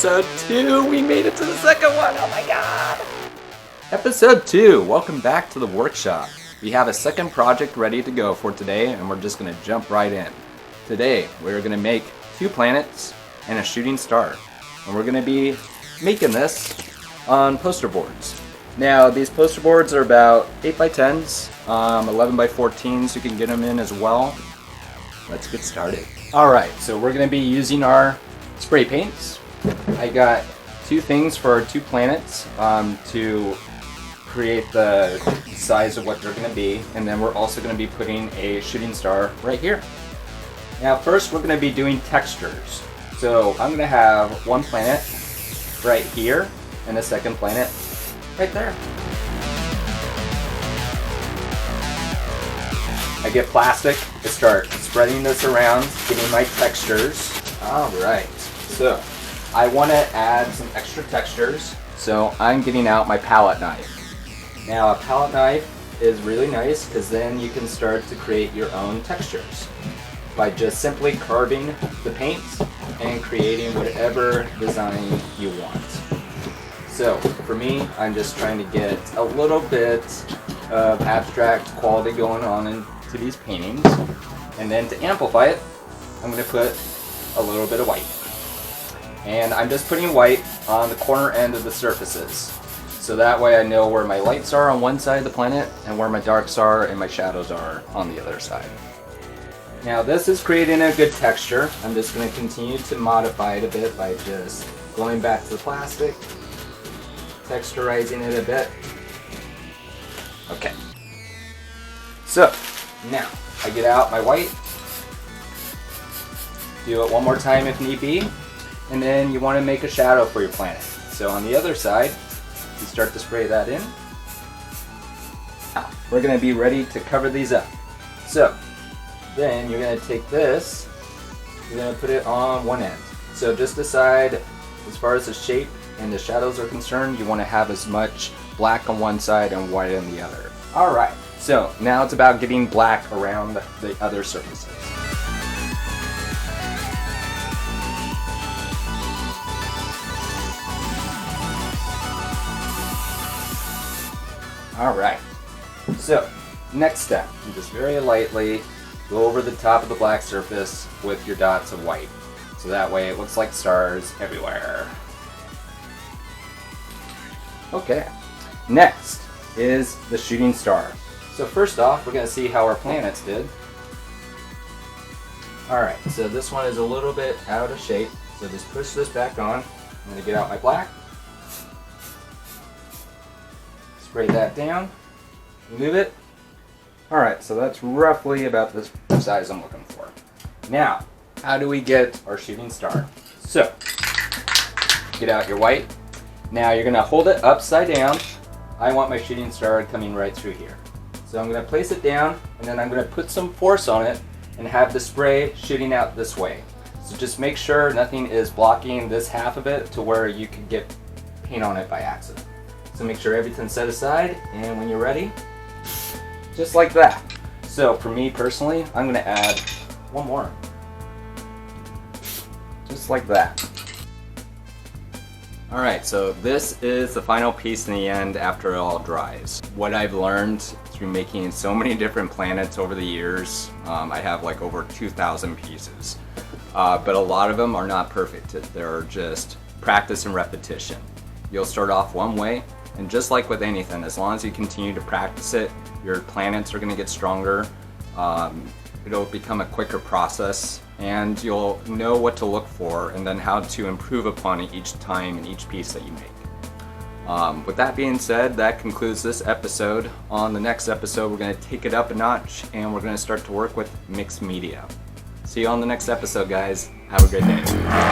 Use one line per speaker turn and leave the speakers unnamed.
episode 2. We made it to the second one. Oh my god. Episode 2. Welcome back to the workshop. We have a second project ready to go for today, and we're just going to jump right in. Today, we're going to make 2 planets and a shooting star. And we're going to be making this on poster boards. Now, these poster boards are about 8x10s, 11x14s. You can get them in as well. Let's get started. Alright, so we're going to be using our spray paints. I got 2 things for our 2 planets to create the size of what they're going to be, and then we're also going to be putting a shooting star right here. Now first we're going to be doing textures. So I'm going to have one planet right here and a second planet right there. I get plastic to start spreading this around, getting my textures. Alright, so I want to add some extra textures, so I'm getting out my palette knife. Now a palette knife is really nice because then you can start to create your own textures by just simply carving the paint and creating whatever design you want. So for me, I'm just trying to get a little bit of abstract quality going on into these paintings, and then to amplify it, I'm going to put a little bit of white. And I'm just putting white on the corner end of the surfaces. So that way I know where my lights are on one side of the planet and where my darks are and my shadows are on the other side. Now this is creating a good texture. I'm just going to continue to modify it a bit by just going back to the plastic, texturizing it a bit. Okay. So now I get out my white, do it one more time if need be, and then you want to make a shadow for your planet. So on the other side, you start to spray that in. Now, we're going to be ready to cover these up. So then you're going to take this, you're going to put it on one end. So just decide, as far as the shape and the shadows are concerned, you want to have as much black on one side and white on the other. Alright, so now it's about getting black around the other surfaces. Alright, so next step, you just very lightly go over the top of the black surface with your dots of white. So that way it looks like stars everywhere. Okay, next is the shooting star. So first off, we're going to see how our planets did. Alright, so this one is a little bit out of shape, so just push this back on. I'm going to get out my black. Spray that down, move it. Alright, so that's roughly about the size I'm looking for. Now, how do we get our shooting star? So, get out your white. Now you're going to hold it upside down. I want my shooting star coming right through here. So I'm going to place it down, and then I'm going to put some force on it and have the spray shooting out this way. So just make sure nothing is blocking this half of it to where you could get paint on it by accident. So make sure everything's set aside, and when you're ready, just like that. So for me personally, I'm going to add one more. Just like that. Alright, so this is the final piece in the end after it all dries. What I've learned through making so many different planets over the years, I have like over 2,000 pieces. But a lot of them are not perfect. They're just practice and repetition. You'll start off one way, and just like with anything, as long as you continue to practice it, your planets are going to get stronger. It'll become a quicker process, and you'll know what to look for and then how to improve upon it each time in each piece that you make. With that being said, that concludes this episode. On the next episode, we're going to take it up a notch, and we're going to start to work with mixed media. See you on the next episode, guys. Have a great day.